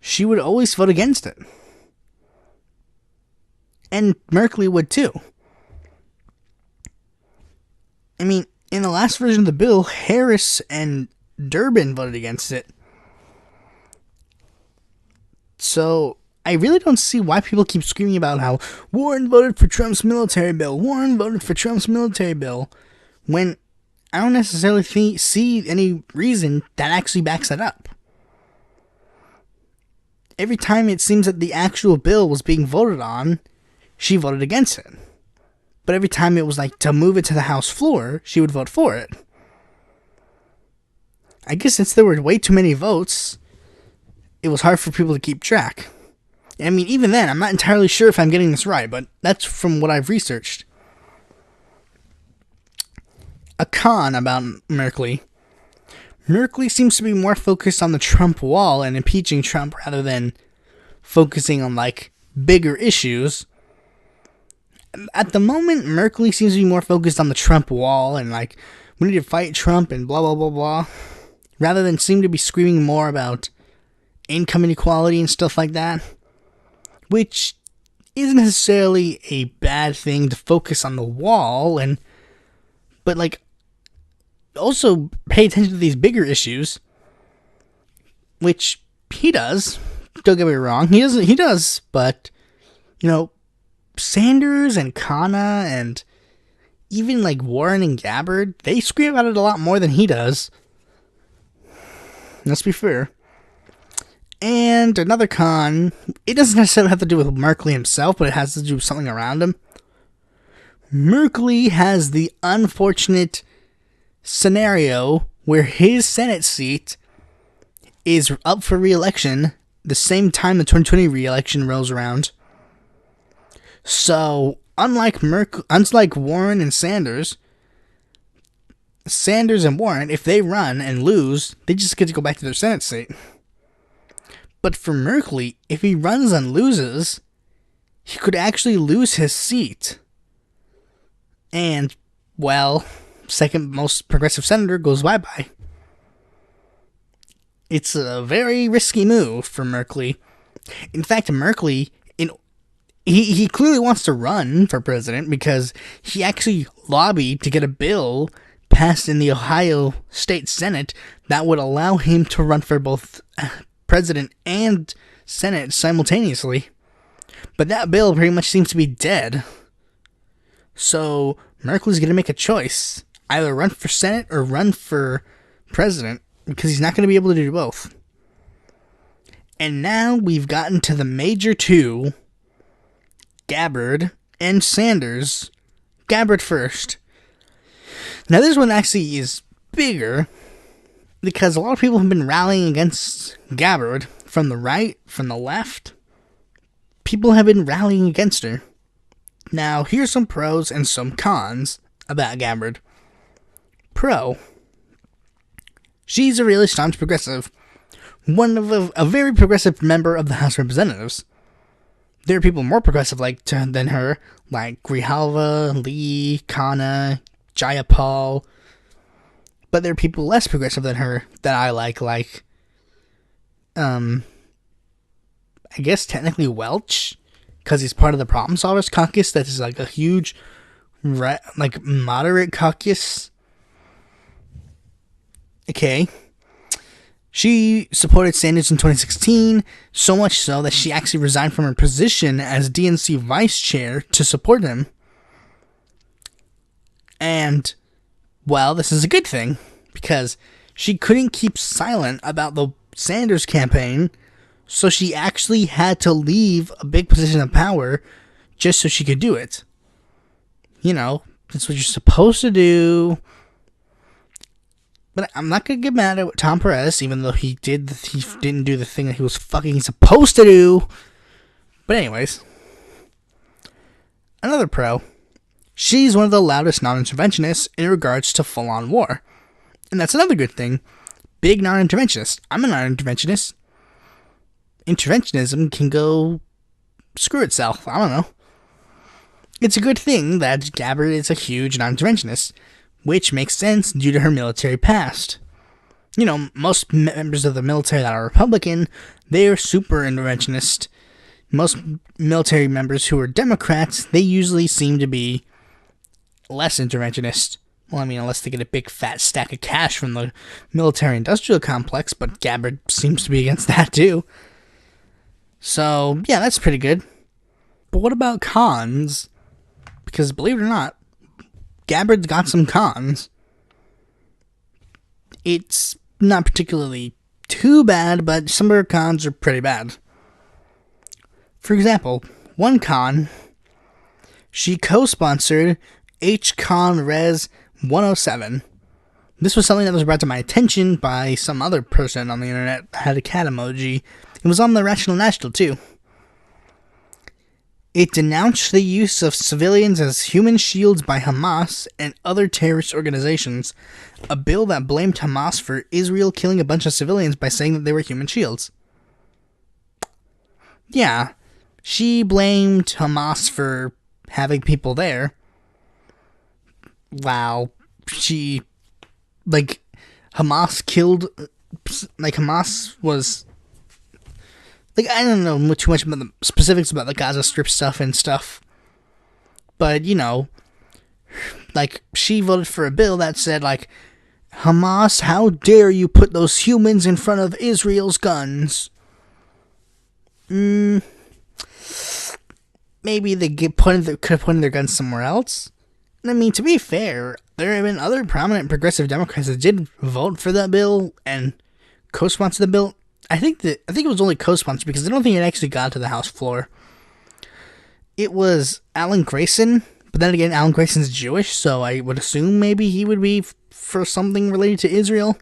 she would always vote against it. And Merkley would too. I mean, in the last version of the bill, Harris and Durbin voted against it. So I really don't see why people keep screaming about how Warren voted for Trump's military bill. Warren voted for Trump's military bill. When I don't necessarily see any reason that actually backs that up. Every time it seems that the actual bill was being voted on, she voted against it. But every time it was to move it to the House floor, she would vote for it. I guess since there were way too many votes, it was hard for people to keep track. I mean, even then, I'm not entirely sure if I'm getting this right, but that's from what I've researched. A con about Merkley. Merkley seems to be more focused on the Trump wall and impeaching Trump rather than focusing on, bigger issues. At the moment, Merkley seems to be more focused on the Trump wall and, we need to fight Trump and blah, blah, blah, blah. Rather than seem to be screaming more about income inequality and stuff like that. Which isn't necessarily a bad thing to focus on the wall, but also pay attention to these bigger issues, which he does. Don't get me wrong, he does, but Sanders and Khanna and even Warren and Gabbard, they scream about it a lot more than he does. Let's be fair. And another con, it doesn't necessarily have to do with Merkley himself, but it has to do with something around him. Merkley has the unfortunate scenario where his Senate seat is up for re-election the same time the 2020 re-election rolls around. So, unlike Warren and Sanders and Warren, if they run and lose, they just get to go back to their Senate seat. But for Merkley, if he runs and loses, he could actually lose his seat. And, well, second most progressive senator goes bye-bye. It's a very risky move for Merkley. In fact, Merkley, he clearly wants to run for president because he actually lobbied to get a bill passed in the Ohio State Senate that would allow him to run for both president and Senate simultaneously. But that bill pretty much seems to be dead. So Merkley's going to make a choice. Either run for Senate or run for president, because he's not going to be able to do both. And now we've gotten to the major two, Gabbard and Sanders. Gabbard first. Now this one actually is bigger, because a lot of people have been rallying against Gabbard from the right, from the left. People have been rallying against her. Now, here's some pros and some cons about Gabbard. Pro. She's a really staunch progressive. One of a very progressive member of the House of Representatives. There are people more progressive than her, like Grijalva, Lee, Khanna, Jayapal. But there are people less progressive than her that I like I guess technically Welch, because he's part of the Problem Solvers caucus. That is like a huge, moderate caucus. Okay. She supported Sanders in 2016, so much so that she actually resigned from her position as DNC vice chair to support him. And, well, this is a good thing, because she couldn't keep silent about the Sanders campaign, so she actually had to leave a big position of power just so she could do it. You know, that's what you're supposed to do. But I'm not going to get mad at Tom Perez, even though he didn't do the thing that he was fucking supposed to do. But anyways. Another pro. She's one of the loudest non-interventionists in regards to full-on war. And that's another good thing. Big non-interventionist. I'm a non-interventionist. Interventionism can go screw itself. I don't know. It's a good thing that Gabbard is a huge non-interventionist, which makes sense due to her military past. You know, most members of the military that are Republican, they're super interventionist. Most military members who are Democrats, they usually seem to be less interventionist. Well, I mean, unless they get a big fat stack of cash from the military-industrial complex, but Gabbard seems to be against that too. So, yeah, that's pretty good. But what about cons? Because believe it or not, Gabbard's got some cons. It's not particularly too bad, but some of her cons are pretty bad. For example, one con, she co-sponsored HCon Res 107. This was something that was brought to my attention by some other person on the internet that had a cat emoji. It was on the Rational National, too. It denounced the use of civilians as human shields by Hamas and other terrorist organizations, a bill that blamed Hamas for Israel killing a bunch of civilians by saying that they were human shields. Yeah, she blamed Hamas for having people there. Wow, Hamas killed, Hamas was... I don't know too much about the specifics about the Gaza Strip stuff and stuff. But, you know, she voted for a bill that said, Hamas, how dare you put those humans in front of Israel's guns? Maybe they could have pointed their guns somewhere else. I mean, to be fair, there have been other prominent progressive Democrats that did vote for that bill and co-sponsor the bill. I think it was only co-sponsored because I don't think it actually got to the House floor. It was Alan Grayson, But then again, Alan Grayson's Jewish, so I would assume maybe he would be for something related to Israel.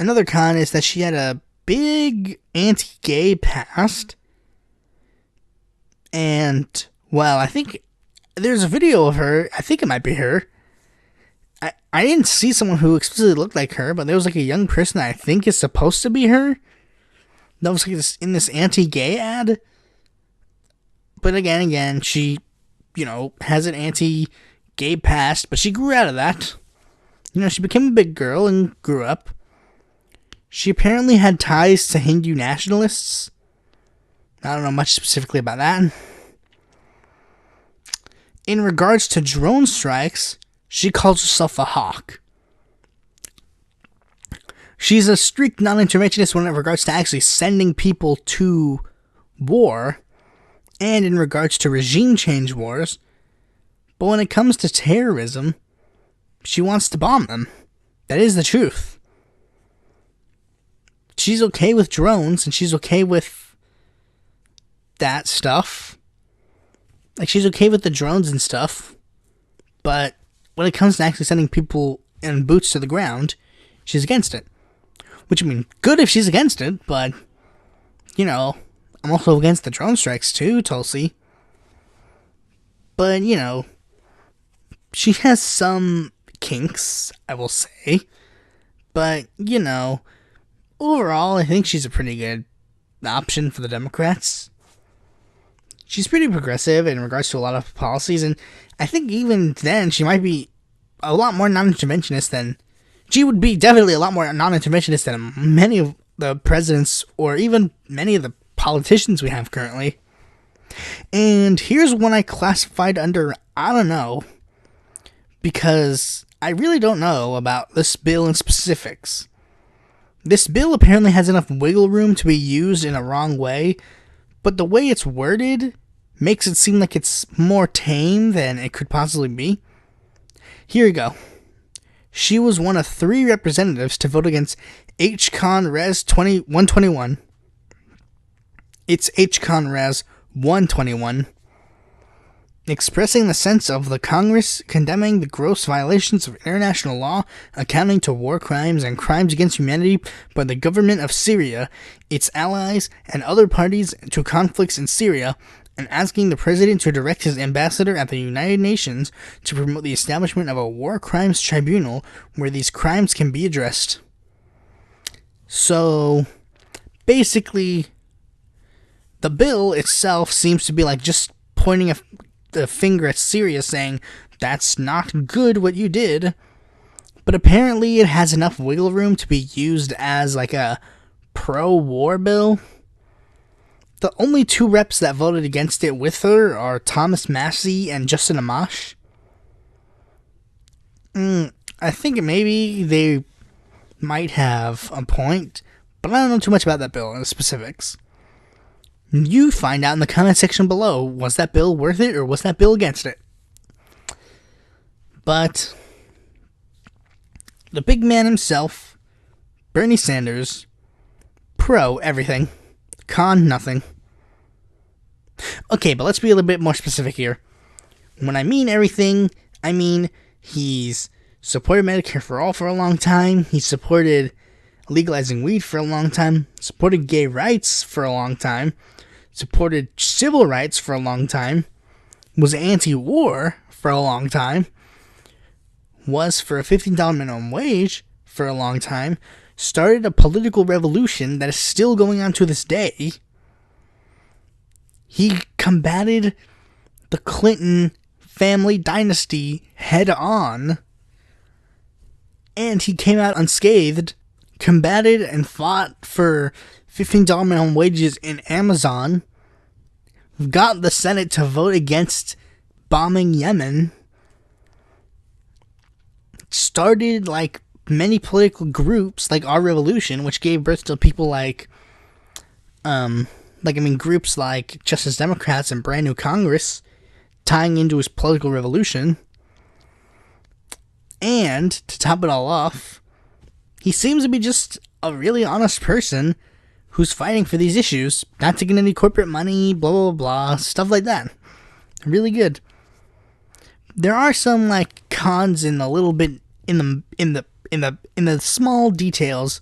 Another con is that she had a big anti-gay past. And, well, I think there's a video of her. I think it might be her. I didn't see someone who explicitly looked like her, but there was like a young person that I think is supposed to be her. That was like in this anti-gay ad. But again, she, has an anti-gay past, but she grew out of that. She became a big girl and grew up. She apparently had ties to Hindu nationalists. I don't know much specifically about that. In regards to drone strikes, she calls herself a hawk. She's a strict non-interventionist when it regards to actually sending people to war, and in regards to regime change wars. But when it comes to terrorism, she wants to bomb them. That is the truth. She's okay with drones, and she's okay with that stuff. Like, she's okay with the drones and stuff. But when it comes to actually sending people in boots to the ground, she's against it. Which, I mean, good if she's against it, but, I'm also against the drone strikes too, Tulsi. But, she has some kinks, I will say. But, overall, I think she's a pretty good option for the Democrats. She's pretty progressive in regards to a lot of policies, and I think even then she might be a lot more non-interventionist than... She would be definitely a lot more non-interventionist than many of the presidents, or even many of the politicians we have currently. And here's one I classified under I don't know, because I really don't know about this bill in specifics. This bill apparently has enough wiggle room to be used in a wrong way, but the way it's worded makes it seem like it's more tame than it could possibly be. Here we go. She was one of 3 representatives to vote against H-Con Res 121. It's H-Con Res 121. Expressing the sense of the Congress condemning the gross violations of international law, accounting to war crimes and crimes against humanity by the government of Syria, its allies, and other parties to conflicts in Syria, and asking the president to direct his ambassador at the United Nations to promote the establishment of a war crimes tribunal where these crimes can be addressed. So, basically, the bill itself seems to be like just pointing the finger at Syria saying, that's not good what you did. But apparently it has enough wiggle room to be used as like a pro-war bill. The only 2 reps that voted against it with her are Thomas Massie and Justin Amash. I think maybe they might have a point, but I don't know too much about that bill in the specifics. You find out in the comment section below, was that bill worth it or was that bill against it? But the big man himself, Bernie Sanders, pro everything, con nothing. Okay, but let's be a little bit more specific here. When I mean everything, I mean he's supported Medicare for all for a long time, he supported legalizing weed for a long time, supported gay rights for a long time, supported civil rights for a long time, was anti-war for a long time, was for a $15 minimum wage for a long time, started a political revolution that is still going on to this day. He combated the Clinton family dynasty head on, and he came out unscathed, combated and fought for $15 minimum wages in Amazon, got the Senate to vote against bombing Yemen, started like many political groups like Our Revolution, which gave birth to people like groups like Justice Democrats and Brand New Congress, tying into his political revolution. And to top it all off, he seems to be just a really honest person who's fighting for these issues, not taking any corporate money, blah, blah, blah, stuff like that. Really good. There are some like cons in a little bit in the small details.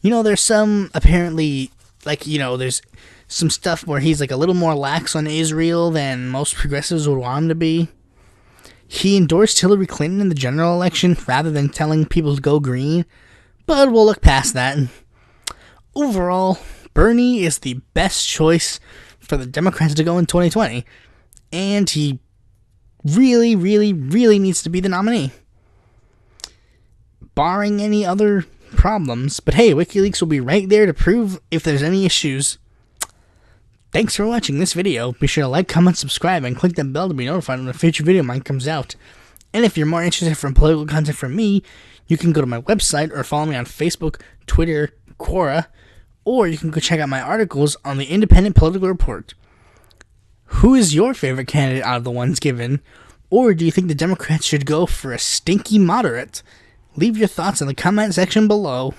There's some apparently there's some stuff where he's like a little more lax on Israel than most progressives would want him to be. He endorsed Hillary Clinton in the general election rather than telling people to go green, but we'll look past that. Overall, Bernie is the best choice for the Democrats to go in 2020, and he really, really, really needs to be the nominee. Barring any other problems. But hey, WikiLeaks will be right there to prove if there's any issues. Thanks for watching this video. Be sure to like, comment, subscribe, and click that bell to be notified when a future video of mine comes out. And if you're more interested in political content from me, you can go to my website or follow me on Facebook, Twitter, Quora, or you can go check out my articles on the Independent Political Report. Who is your favorite candidate out of the ones given? Or do you think the Democrats should go for a stinky moderate? Leave your thoughts in the comment section below.